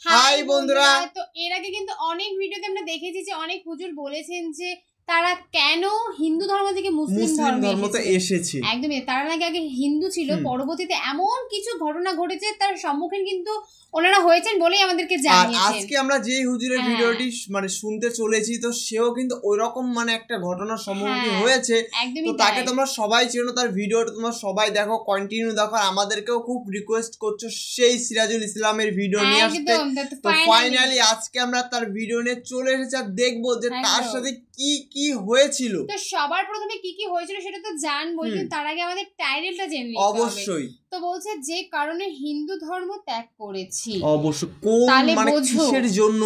High বন্ধুরা। তো এর আগে কিন্তু অনেক ভিডিওতে আমরা দেখেছি যে অনেক হুজুর বলেছেন যে তারা কেন হিন্দু ধর্ম থেকে মুসলিম ধর্মতে এসেছে। একদমই, তারা নাকি আগে হিন্দু ছিল, পরবর্তীতে এমন কিছু ঘটনা ঘটেছে তার সম্মুখীন কিন্তু ওনারা হয়েছেন বলেই আমাদেরকে জানিয়েছেন। আজকে আমরা যে হুজুরের ভিডিওটি মানে শুনতে চলেছি, তো সেও কিন্তু ওইরকম মানে একটা ঘটনার সম্মুখীন হয়েছে। তো তাকে তোমরা সবাই চেনো, তার ভিডিওটা তোমরা সবাই দেখো, কন্টিনিউ দেখো। আমাদেরকেও খুব রিকোয়েস্ট করছো সেই সিরাজুল ইসলামের ভিডিও নিয়ে আসতে। তো ফাইনালি আজকে আমরা তার ভিডিও নিয়ে চলে এসেছি আর দেখবো যে তার সাথে কি কি হয়েছিল। তো সবার প্রথমে কি কি হয়েছিল সেটা তো জানবো, কিন্তু তার আগে আমাদের টাইটেলটা জেনে নিতে হবে। অবশ্যই। তো বলছে যে কারণে হিন্দু ধর্ম ত্যাগ করেছি। অবশ্যই, কোন মানে কিসের জন্য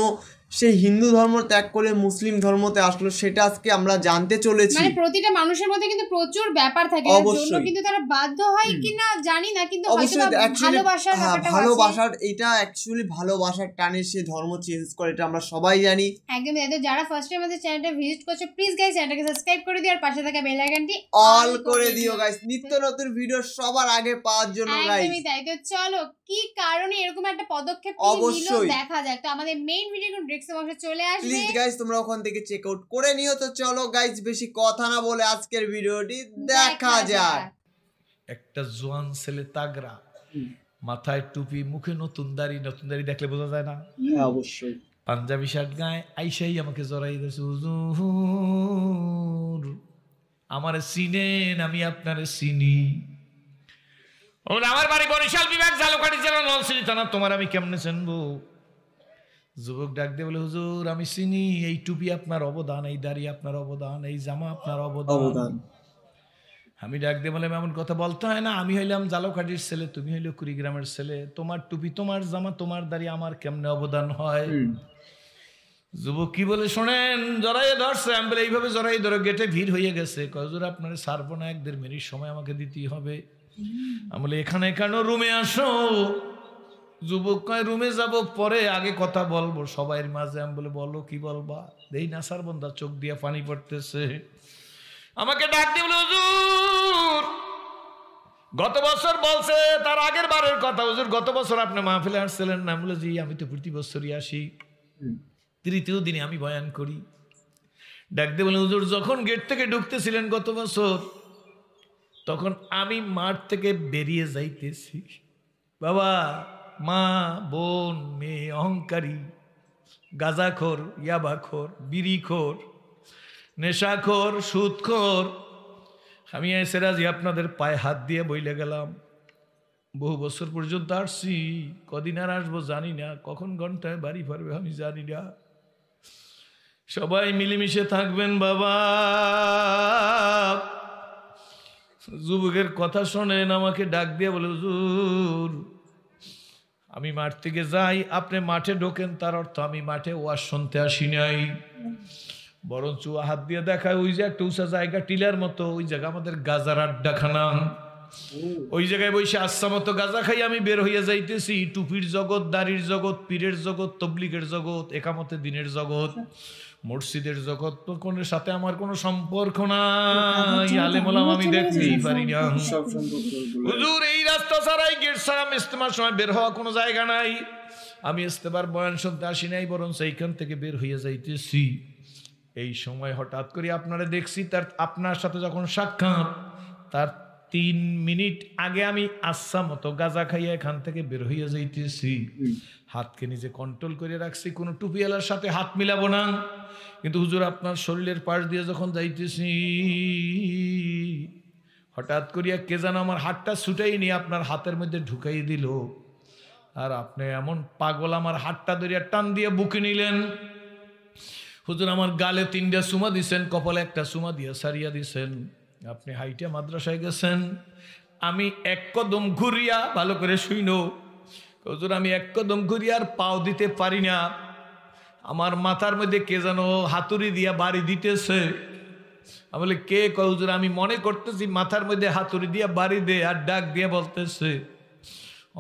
সে হিন্দু ধর্ম ত্যাগ করে মুসলিম ধর্মতে আসলো সেটা আজকে আমরা জানতে চলেছি। মানে প্রতিটা মানুষের মধ্যে কিন্তু প্রচুর ব্যাপার থাকে, এর জন্য কিন্তু তারা বাধ্য হয় কিনা জানি না, কিন্তু ভালোবাসার এটা অ্যাকচুয়ালি ভালোবাসার টানে সে ধর্ম চেঞ্জ করে, এটা আমরা সবাই জানি। একদমই। যারা ফার্স্ট টাইম আমাদের চ্যানেলটা ভিজিট করছো, প্লিজ গাইস চ্যানেলটাকে সাবস্ক্রাইব করে দিও আর পাশে থাকা বেল আইকনটি অল করে দিও গাইস, নিত্য নতুন ভিডিও সবার আগে পাওয়ার জন্য গাইস। একদমই তাই। তো চলো কি কারণে এরকম একটা পদক্ষেপ নিল দেখা যাক। তো আমাদের মেইন ভিডিও ডেসক্রিপশন বক্সে চলে আসবে, প্লিজ গাইস তোমরা ওখান থেকে চেক আউট করে নিও। তো চলো গাইস বেশি কথা না বলে আজকের ভিডিওটি দেখা যাক। একটা জোয়ান ছেলে তাগড়া, মাথায় টুপি, মুখে নতুন দাড়ি দেখলে বোঝা যায় না? অবশ্যই। পাঞ্জাবি শার্ট গায়ে আইসাই আমাকে জড়াই দিয়েছে, হুজুর আমারে চিনেন? আমি আপনারে চিনি। আমার বাড়ি বরিশাল বিভাগ, ঝালকাঠি জেলা, নলছিটি থানা। তোমার আমি কেমনে চিনবো? যুবক ডাক দিয়ে বলে, হুজুর আমি চিনি, এই টুপি আপনার অবদান, এই দাড়ি আপনার অবদান, এই জামা আপনার অবদান। আমি ডাক দিয়ে বললাম, এমন কথা বলতে হয় না, আমি হইলাম ঝালকাঠির ছেলে, তুমি হইলো কুড়িগ্রামের ছেলে, তোমার টুপি, তোমার জামা, তোমার দাড়ি আমার কেমনে অবদান হয়? যুবক কি বলে শোনেন, জড়াইয়ে ধরছে। আমি বলে এইভাবে জড়াই ধরো, গেটে ভিড় হয়ে গেছে। হুজুর আপনার ছাড়বো না, 1-1.5 মিনিট সময় আমাকে দিতেই হবে। আমি বলে এখানে কেন, রুমে আসো। যুবক কয় রুমে যাব পরে, আগে কথা বলবো সবাই মাঝে। আমি বলে বলো কি বলবা? দেই না স্যার বন্ধা, চোখ দিয়ে পানি পড়তেছে। আমাকে ডাক দিয়ে বলে, হুজুর গত বছর বলছে, তার আগের বারের কথা, হুজুর গত বছর আপনি মাহফিলে আসছিলেন না? বলে জি, আমি তো প্রতি বছরই আসি, তৃতীয় দিনে আমি বয়ান করি। ডাক দিয়ে বলে, হুজুর যখন গেট থেকে ঢুকতেছিলেন গত বছর, তখন আমি মাঠ থেকে বেরিয়ে যাইতেছি, বাবা মা বোন মেয়ে অহংকারী, গাঁজাখোর, ইয়াবাখোর, বিড়িখোর, নেশাখোর, সুদখোর, আমি এসে রাজি আপনাদের পায়ে হাত দিয়ে বইলে গেলাম। বহু বছর পর্যন্ত আসছি, কদিন আর আসবো জানি না, কখন ঘন্টায় বাড়ি ফিরবে আমি জানি না। সবাই মিলেমিশে থাকবেন বাবা। যুবকের কথা শোনেন, আমাকে ডাক দিয়ে বলে, হুজুর আমি মাঠ থেকে যাই, আপনি মাঠে ঢোকেন, তার অর্থ আমি মাঠে ওয়াজ শুনতে আসি নাই, বরঞ্চ হাত দিয়ে দেখায় ওই যে একটা উঁচা জায়গা, টিলার মতো, ওই জায়গা আমাদের গাজার আড্ডাখানা। ওই জায়গায় বসে আচ্ছা মতো গাজা খাই আমি বের হইয়া যাইতেছি। টুপির জগৎ, দাড়ির জগৎ, পীরের জগৎ, তবলিগের জগৎ, একামতে দিনের জগৎ, মসজিদের জগৎ কোন সাথে আমার কোনো সম্পর্ক নাই। আলেম ওলাম আমি দেখতেই পারি না। হুজুর এই রাস্তা ছাড়াই, গেট ছাড়া ইস্তেমার সময় বের হওয়া কোনো জায়গা নাই। আমি ইস্তেমার বয়ান শুনতে আসি নাই, বরং সেইখান থেকে বের হইয়া যাইতেছি। এই সময় হঠাৎ করে আপনারা দেখছি, তার আপনার সাথে যখন সাক্ষাৎ, তার 3 মিনিট আগে আমি আচ্ছা মতো গাঁজা খাইয়া এখান থেকে বের হইয়া যাইতেছি। হাতকে নিজে কন্ট্রোল করে রাখছি, কোনো টুপিওয়ালার সাথে হাত মিলাবো না। কিন্তু হুজুর আপনার শরীরের পাশ দিয়ে যখন যাইতেছি, হঠাৎ করিয়া কে যেন আমার হাতটা ছুটাই নিয়ে আপনার হাতের মধ্যে ঢুকাই দিল। আর আপনি এমন পাগল, আমার হাতটা ধরিয়া টান দিয়ে বুকে নিলেন। হুজুর আমার গালে 3টা চুমা দিছেন, কপালে একটা চুমা দিয়ে সারিয়া দিছেন। আপনি হাইটে মাদ্রাসায় গেছেন। আমি এক কদম ঘুরিয়া, ভালো করে শুইনো হুজুর, আমি এক কদম ঘুরিয়া আর পাও দিতে পারি না। আমার মাথার মধ্যে কে যেন হাতুড়ি দিয়া বাড়ি দিতেছে। আমি বলি কে? কয় হুজুর আমি মনে করতেছি মাথার মধ্যে হাতুড়ি দিয়া বাড়ি দে। আর ডাক দিয়ে বলতেছে,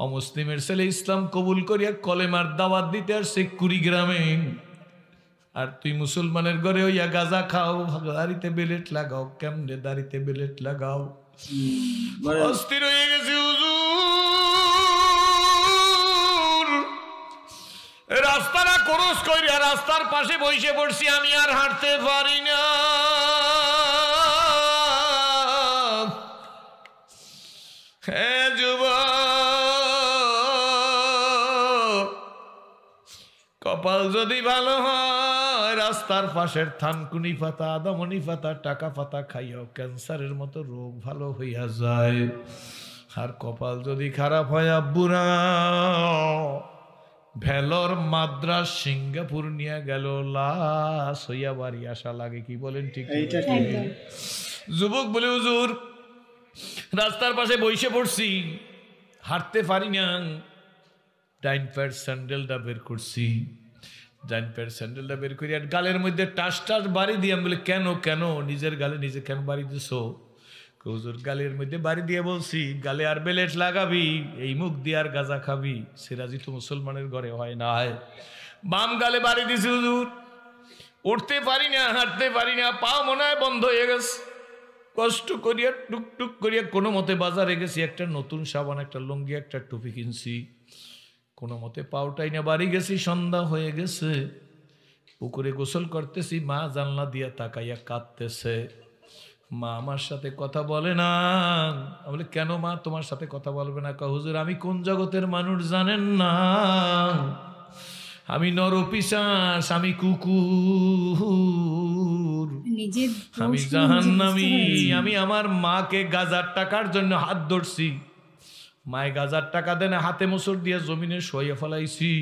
অমুসলিমের ছেলে ইসলাম কবুল করিয়া কলেমার দাওয়াত দিতে আসছে কুড়িগ্রামে, আর তুই মুসলমানের ঘরে হইয়া গাঁজা খাও, দাড়িতে বেলেট লাগাও। কেমনে দাড়িতে বেলেট লাগাও? অস্থির হয়ে গেছি হুজুর। রাস্তাটা ক্রস কইরা রাস্তার পাশে বসে পড়ছি, আমি আর হাঁটতে পারি না। হে যুবক, কপাল যদি ভালো হয় রাস্তার পাশের থানকুনি পাতা, আদামনি পাতা, টাকা পাতা খাইয়াও ক্যান্সারের মতো রোগ ভালো হইয়া যায়। আর কপাল যদি খারাপ হয় আব্বুরা, ভেলোর, মাদ্রাস, সিঙ্গাপুর নিয়ে গেল লাশ হইয়া বাড়ি আসা লাগে। কি বলেন ঠিক? যুবক বলে হুজুর রাস্তার পাশে বসে পড়ছি, হাঁটতে পারি না, ডাইন পায়ের স্যান্ডেলটা বের করছি, ডাইন পায়ের স্যান্ডেলটা বের করি আর গালের মধ্যে টাস টাস বাড়ি দিয়ে। আমি বলি কেন কেন নিজের গালে নিজে কেন বাড়ি দিছো? হুজুর গালের মধ্যে বাড়ি দিয়ে বলছি, গালে আর বেলেট লাগাবি, এই মুখ দিয়ে আর গাঁজা খাবি, সিরাজি তো মুসলমানের ঘরে হয় না। বাম গালে বাড়ি দিছি হুজুর, উঠতে পারি না, হাঁটতে পারি না, পা মনে হয় বন্ধ হয়ে গেছে। কষ্ট করিয়া টুকটুক করিয়া কোনো মতে বাজারে গেছি, একটা নতুন সাবান, একটা লুঙ্গি, একটা টুপি কিনছি, কোনো মতে পাউটাই না বাড়ি গেছি। সন্ধ্যা হয়ে গেছে, পুকুরে গোসল করতেছি, মা জানলা দিয়া তাকাইয়া কাঁদতেছে। মা আমার সাথে কথা বলে না। আমি বলি কেন মা তোমার সাথে কথা বলবে না? হুজুর আমি কোন জগতের মানুষ জানেন না, আমি নরপিশাচ, আমি কুকুর, আমি জাহান্নামী। আমি আমার মাকে গাজার টাকার জন্য হাত ধরছি, মায়ে গাজার টাকা দেন, হাতে মুসর দিয়ে জমিনে শোয়া ফেলাইছি,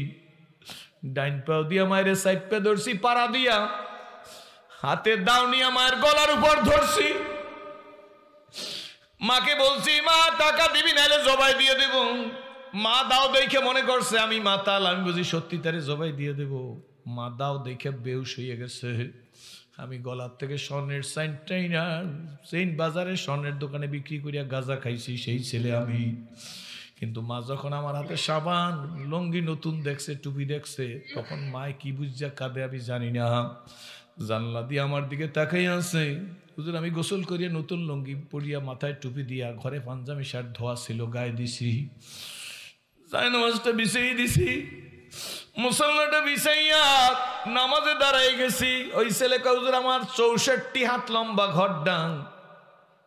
ডাইন পাও দিয়া মায়ের সাইড পে ধরছি, পাড়া দিয়া হাতে দাও নিয়ে মায়ের গলার উপর ধরছি। মাকে বলছি মা টাকা দিবি নাইলে জবাই দিয়ে দেব। মা দাও দেখে মনে করছে আমি মাতাল, আমি বুঝি সত্যি তারে জবাই দিয়ে দেব। মা দাও দেখে বেহুশ হয়ে গেছে। আমি গলার থেকে স্বর্ণের চেইন বাজারে স্বর্ণের দোকানে বিক্রি করিয়া গাঁজা খাইছি, সেই ছেলে আমি। কিন্তু মা যখন আমার হাতে সাবান, লুঙ্গি নতুন দেখছে, টুপি দেখছে, তখন মায় কি বুঝা কাঁদে আমি জানি না। জানলা দিয়ে আমার দিকে তাকাই আছে। হুজুর আমি গোসল করিয়া নতুন লুঙ্গি পরিয়া মাথায় টুপি দিয়া ঘরে পাঞ্জাবি শার্ট ধোয়া ছিল গায়ে দিছি, জায়নামাজটা বিছাই দিছি, মুসল্লাটা বিছাইয়া নামাজে দাঁড়াই গেছি। ওই ছেলে হুজুর আমার 64 হাত লম্বা ঘর ডাং।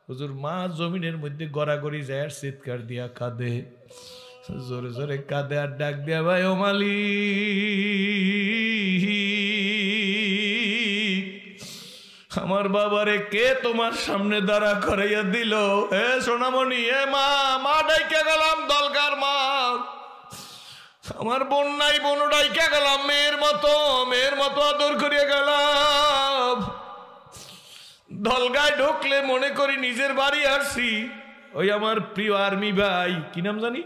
হুজুর মা জমিনের মধ্যে গড়াগড়ি যায় আর চিৎকার দিয়া কাঁদে, জোরে জোরে কাঁদে আর ডাক দিয়া ভাই ও মালিক, আমার বাবারে কে তোমার সামনে দাঁড়া করাইয়া দিল? হে সোনামণি, হে মা, মা ডাইকে গেলাম দলকার মা, আমার বোন নাই, বোন ডাইকে গেলাম মেয়ের মতো আদর করিয়া গেলাম। দলগায় ঢুকলে মনে করি নিজের বাড়ি আসছি। ওই আমার প্রিয় আর্মি ভাই, কি নাম জানি,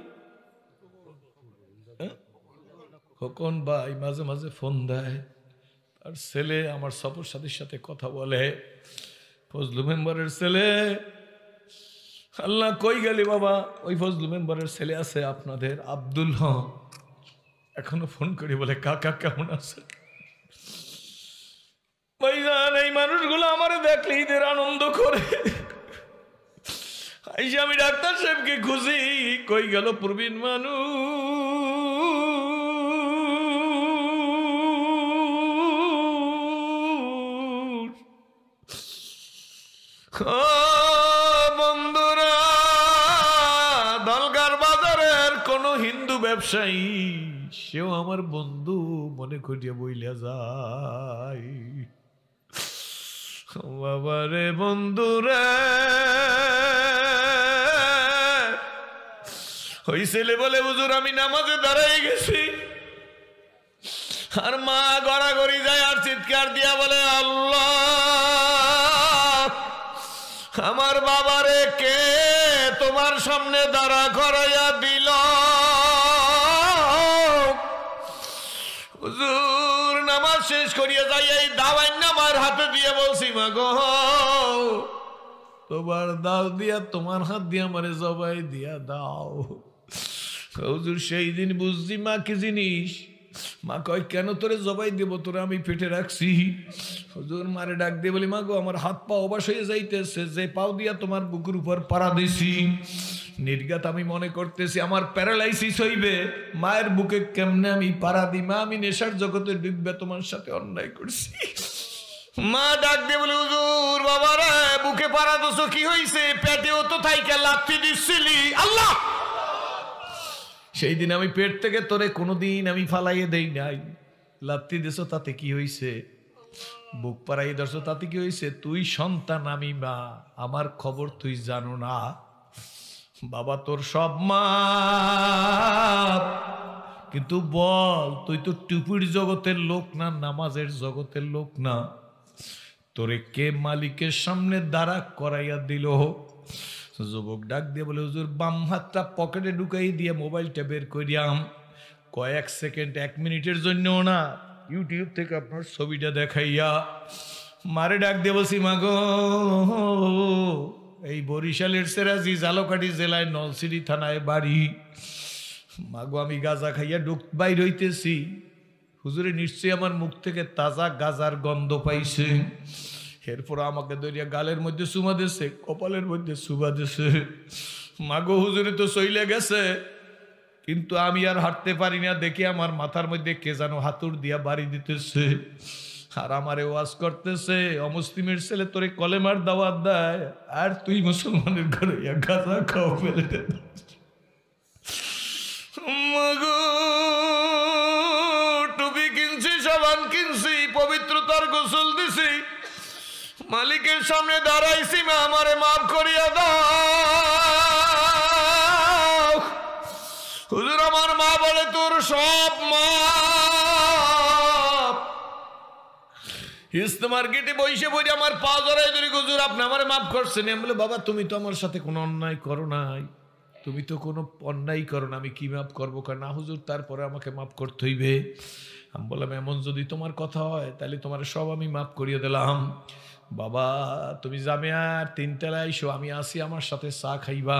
খোকন ভাই, মাঝে মাঝে ফোন দেয়। আর ছেলে আমার সফর সাথীর সাথে কথা বলে, ফজলু মেম্বারের ছেলে। আল্লাহ কই গেলি বাবা? ওই ফজলু মেম্বারের ছেলে আছে আপনাদের, আব্দুল হক, এখনো ফোন করি বলে কাকা কেমন আছে? ভাইজান এই মানুষগুলো আমার দেখলে ঈদের আনন্দ করে। আইসা আমি ডাক্তার সাহেবকে খুঁজি, কই গেল প্রবীণ মানুষ। বন্ধুরা, দলগার বাজারের কোন হিন্দু ব্যবসায়ী সেও আমার বন্ধু মনে করিয়া বইলা যায়। বাবারে বন্ধুরে, ওই ছেলে বলে হুজুর আমি নামাজে দাঁড়াই গেছি, আর মা গড়াগড়ি যায় আর চিৎকার দিয়া বলে আল্লাহ, আমার বাবারে কে তোমার সামনে দাঁড়া করাইয়া দিল? হুজুর নামাজ শেষ করিয়া যাই এই দাওয়াই নামার হাতে দিয়ে বলছি মা গো, তোমার দাও দিয়া তোমার হাত দিয়ে আমারে জবাই দিয়া দাও। হুজুর সেই দিন বুঝছি মা কি জিনিস। মা কয় কেন তোরে জবাই দেব, তোরে আমি পেটে রাখছি। হুজুর মারে ডাক দিয়ে বলি মা গো আমার হাত পা অবাস হয়ে যাইতেছে, যে পাও দিয়া তোমার বুকুর উপর পাড়া দিছি নির্ঘাত আমি মনে করতেছি আমার প্যারালাইসিস হইবে, মায়ের বুকে কেমনে আমি পাড়া দিই, মা আমি নেশার জগতে ডুববে, তোমার সাথে অন্যায় করছি। মা ডাক দিয়ে বলে, হুজুর বাবা রে, বুকে পাড়া দোষ কি হইছে? পেটেও তো থাইকা লাথি দিছিলি। আল্লাহ, সেই দিন আমি পেট থেকে তোরে কোনোদিন আমি ফালাইয়ে দেই নাই, লাথি দিছ তাতে কি হইছে? বুক পাড়াই দর্শ তাতে কি হইছে? তুই সন্তান, আমি মা, আমার খবর তুই জানো না। বাবা তোর সব মা, কিন্তু বল তুই তো টুপির জগতের লোক না, নামাজের জগতের লোক না, তোরে কে মালিকের সামনে দাঁড়া করাইয়া দিল? যুবক ডাক দিয়ে বলে, হুজুর বাম হাতটা পকেটে ঢুকাই দিয়ে মোবাইলটা বের করিয়াম, কয়েক সেকেন্ড 1 মিনিটের জন্য না, ইউটিউব থেকে আপনার ছবিটা দেখাইয়া মারে ডাক দিয়ে বলছি, মাগো এই বরিশালের সেরাজি ঝালকাঠি জেলায় নলছিটি থানায় বাড়ি, মাগো আমি গাঁজা খাইয়া বাইর হইতেছি, হুজুরে নিশ্চয়ই আমার মুখ থেকে তাজা গাজার গন্ধ পাইছে। এরপর আমাকে ধরিয়া গালের মধ্যে চুমা দিছে, কপালের মধ্যে চুমা দিছে। মাগো হুজুরে তো চইলে গেছে, কিন্তু আমি আর হাঁটতে পারি না, দেখি আমার মাথার মধ্যে কে যেন হাতুড় দিয়া বাড়ি দিতেছে, আর আমারে ওয়াজ করতেছে, অমুসলিমের ছেলে তোরে কলেমার দাওয়াত দেয়, আর তুই মুসলমানের ঘরে গাঁজা খাও ফেলে দে। মাগো টুপি কিনছি, সাবান কিনছি, পবিত্রতার গোসল দিছি, মালিকের সামনে দাঁড়াইছি, মা আমারে মাফ করিয়া দাও। হুজুর আমার মা বলে, তোর সব মা ইস্তেমার গেটে বইসে বই আমার পা জড়াই ধরি, হুজুর আপনি আমারে মাফ করছেন। আমি বলে, বাবা তুমি তো আমার সাথে কোনো অন্যায় করো নাই, তুমি তো কোনো অন্যায় করো না, আমি কি মাফ করবো? না হুজুর তারপরে আমাকে মাফ করতে হইবে। আমি বললাম, এমন যদি তোমার কথা হয় তাহলে তোমার সব আমি মাফ করিয়ে দিলাম। বাবা তুমি জামিয়ার 3 তলায় এসো, আমি আসি, আমার সাথে চা খাইবা।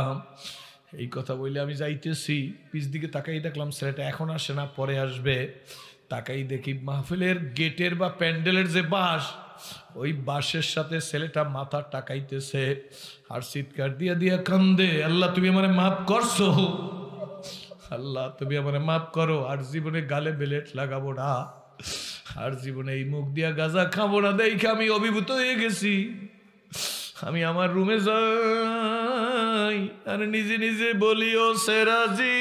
এই কথা বললে আমি যাইতেছি, পিছ দিকে তাকাই দেখলাম ছেলেটা এখন আসে না, পরে আসবে। তাকাই দেখি মাহফিলের গেটের বা প্যান্ডেলের যে বাঁশ, ওই বাঁশের সাথে ছেলেটা মাথা টাকাইতেছে আর চিৎকার দিয়া দিয়া কান্দে, আল্লাহ তুমি আমারে মাফ করছো, আল্লাহ তুমি আমারে মাফ করো, আর জীবনে গালে বেলেট লাগাবো না, আর জীবনে এই মুখ দিয়া গাঁজা খাবো না। দেখে আমি অভিভূত হয়ে গেছি। আমি আমার রুমে যাই আর নিজে নিজে বলি, ও সেরাজি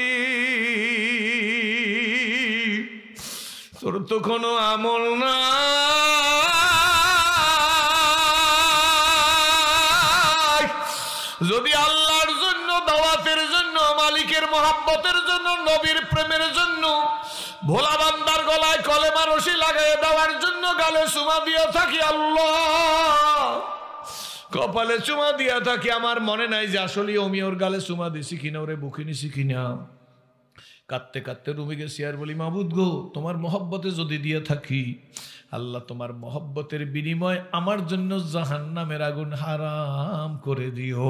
তোর তো কোনো আমল না, যদি আল্লাহর জন্য, দাওয়াতের জন্য, মালিকের মহাব্বতের জন্য, নবীর প্রেমের জন্য, ভোলা বান্দার গলায় কলেমা রশি লাগাই দেওয়ার জন্য গালে চুমা দিয়া থাকি, আল্লাহ কপালে চুমা দিয়া থাকি, আমার মনে নাই যে আসলে আমি ওর গালে চুমা দিছি কিনা, ওরে বুকে নিছি কিনা। কাঁদতে কাঁদতে রুমে গেছি আর বলি, মাবুদ গো তোমার মহব্বতে যদি দিয়ে থাকি, আল্লাহ তোমার মহব্বতের বিনিময় আমার জন্য জাহান্নামের আগুন হারাম করে দিও।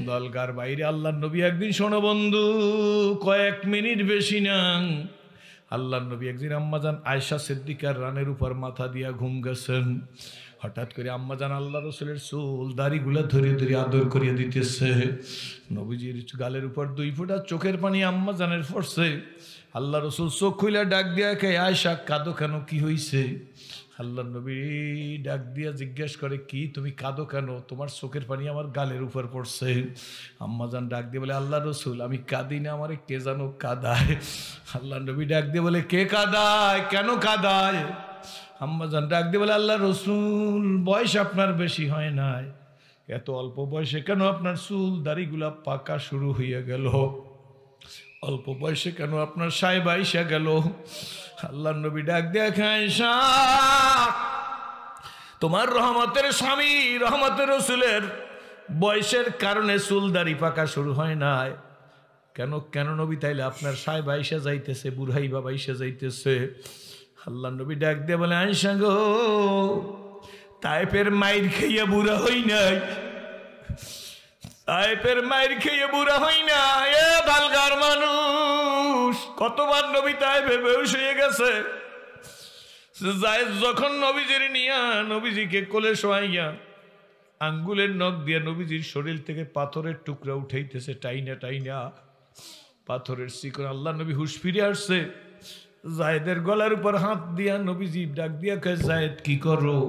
দলগার বাইরে আল্লাহ নবী একদিন, শোনো বন্ধু, কয়েক মিনিট বেশি না, আল্লাহ নবী একদিন আম্মাজান আয়েশা সিদ্দিকার রানের উপর মাথা দিয়া ঘুম গেছেন। হঠাৎ করে আম্মাজান আল্লাহ রসুলের চুল দাড়িগুলা ধরে ধরে আদর করিয়ে দিতেছে। নবীজির গালের উপর 2 ফোঁটা চোখের পানি আম্মাজানের পড়ছে। আল্লাহ রসুল চোখ খুইলা ডাক দিয়া কে, আয়েশা কাঁদো কেন, কি হইছে? আল্লাহ নবী ডাক দিয়া জিজ্ঞেস করে, কি তুমি কাঁদো কেন? তোমার চোখের পানি আমার গালের উপর পড়ছে। আম্মাজান ডাক দিয়ে বলে, আল্লাহ রসুল আমি কাঁদি না, আমারে কে জানো কাঁদায়। আল্লাহ নবী ডাক দিয়ে বলে, কে কাঁদায়, কেন কাঁদায়? আম্মাজান ডাক দিয়ে বলে, আল্লাহ রসুল বয়স আপনার বেশি হয় নাই, এত অল্প বয়সে কেন আপনার চুল দাড়িগুলা পাকা শুরু হইয়া গেল? অল্প বয়সে কেন আপনার সাহেব আইসা গেল? আল্লাহ নবী ডাক দিয়া আয়েশা, তোমার রহমতের স্বামী রহমতের রসুলের বয়সের কারণে চুল দাড়ি পাকা শুরু হয় নাই। কেন কেন নবী? তাইলে আপনার সাহেব আইসা যাইতেছে, বুড়াই বাবা আইসা যাইতেছে। আল্লাহ নবী ডাক দিয়ে বলে, আয়েশা গো, তায়েফের মাইর খাইয়া বুড়া হই নাই, তায়েফের মাইর খাইয়া বুড়া হই না। এ বালগার মানুষ, কতবার নবী তায়েফে বেহুশ হয়ে গেছে। যখন নবীজির নিয়া নবীজিকে কোলে শোয়াইয়া আঙ্গুলের নখ দিয়ে নবীজির শরীর থেকে পাথরের টুকরা উঠাইতেছে টাইনা টাইনা, পাথরের শিকল। আল্লাহ নবী হুশ ফিরে আসছে, জায়েদের গলার উপর হাত দিয়া নবীজি ডাক দিয়া কয়, জায়েদ কি করো?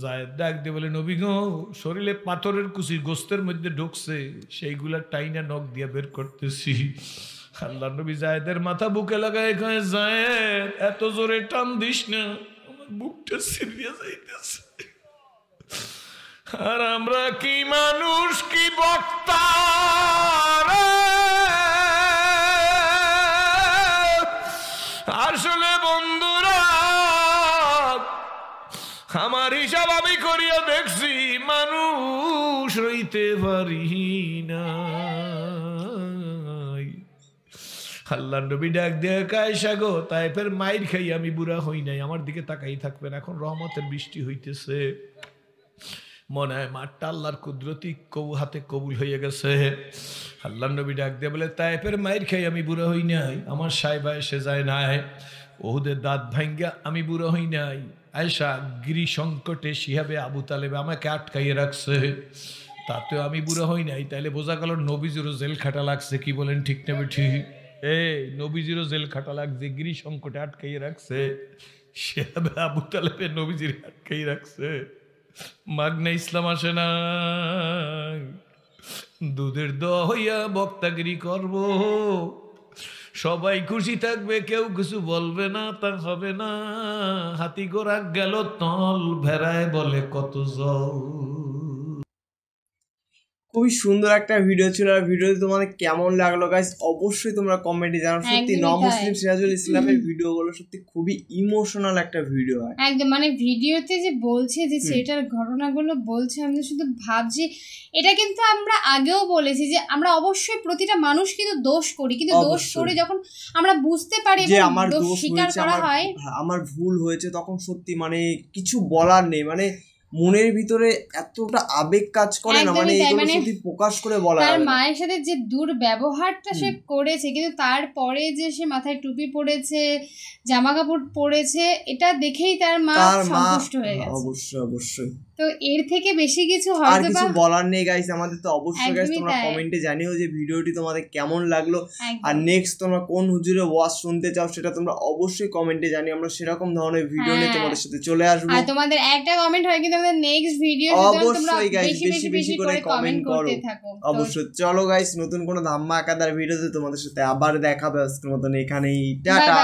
জায়েদ ডাক দিয়ে বলে, নবী গো, শরীরে পাথরের কুচি গোস্তের মধ্যে ঢুকছে, সেইগুলা টাইনা নখ দিয়া বের করতেছি। আল্লাহ নবী জায়েদের মাথা বুকে লাগায় কয়, জায়েদ এত জোরে টান দিস না, আমার বুকটা ছিঁড়িয়া যাইতেছে। আর আমরা কি মানুষ কি বক্তা, আসলে বন্ধুরা আমার হিসাব আমি করিয়া দেখছি, মানুষ রইতে পারি না। আল্লাহ নবী ডাক দিয়ে কায়সা গো, তাইফের মাইর খাই আমি বুড়া হই নাই, আমার দিকে তাকাই থাকবেন, এখন রহমতের বৃষ্টি হইতেছে, মনে হয় মাঠটা আল্লাহর কুদরতি হাতে কবুল হয়ে গেছে। আল্লাহ নবী ডাক দিয়ে বলে, তাইফের মাইর খাই আমি বুড়া হই নাই, আমার সাইবা এসে যায় নাই, ওহুদের দাঁত ভাঙ্গা আমি বুড়া হই নাই, আয়েশা গিরি সংকটে শিহাবে আবু তালেবে আমাকে আটকাইয়ে রাখছে, তাতেও আমি বুড়া হই নাই। তাইলে বোঝা গেল নবীজিরও জেল খাটা লাগছে। কি বলেন, ঠিক না বেঠি? এই নবীজিরও জেল খাটা লাগছে, গিরি সংকটে আটকাইয়ে রাখছে, শিহাবে আবু তালেবে নবীজির আটকাইয়ে রাখছে। মাগনা ইসলাম আসে না, দুধের দোয়া হইয়া বক্তাগিরি করব, সবাই খুশি থাকবে, কেউ কিছু বলবে না, তা হবে না। হাতি গোড়া গেল তল, ভেড়ায় বলে কত জল। খুবই সুন্দর একটা ভিডিও ছিল। আর ভিডিওটি তোমাদের কেমন লাগলো গাইস অবশ্যই তোমরা কমেন্টে জানাও। সত্যি নমুসলিম সিরাজুল ইসলামের ভিডিওগুলো সত্যি খুবই ইমোশনাল একটা ভিডিও হয় একদম। মানে ভিডিওতে যে বলছে যে সেটার ঘটনাগুলো বলছে, আমি শুধু ভাবছি, এটা কিন্তু আমরা আগেও বলেছি যে আমরা অবশ্যই প্রতিটা মানুষ কিন্তু দোষ করি, কিন্তু দোষ করে যখন আমরা বুঝতে পারি যে আমার দোষ স্বীকার করা হয়, আমার ভুল হয়েছে, তখন সত্যি মানে কিছু বলার নেই, মানে মনের ভিতরে এতটা আবেগ কাজ করে না, মানে এগুলো সত্যি প্রকাশ করে বলা। তার মায়ের সাথে যে দুর্ব্যবহারটা সে করেছে, কিন্তু তারপরে যে সে মাথায় টুপি পরেছে, জামা কাপড় পরেছে, এটা দেখেই তার মা সন্তুষ্ট হয়ে গেছে। অবশ্যই অবশ্যই। তো এর থেকে বেশি কিছু হয়তো আর কিছু বলার নেই গাইস আমাদের। তো অবশ্যই গাইস তোমরা কমেন্টে জানিও যে ভিডিওটি তোমাদের কেমন লাগলো, আর নেক্সট তোমরা কোন হুজুরের ওয়াজ শুনতে চাও সেটা তোমরা অবশ্যই কমেন্টে জানিও। আমরা সেরকম ধরনের ভিডিও নিয়ে তোমাদের সাথে চলে আসবো। আর তোমাদের একটা কমেন্ট হয় কিন্তু আমাদের নেক্সট ভিডিও অবশ্যই গাইস বেশি বেশি করে কমেন্ট করো অবশ্যই। চলো গাইস নতুন কোনো ধামাকাদার ভিডিওতে তোমাদের সাথে আবার দেখা হবে। আজকের মতন এখানেই টাটা।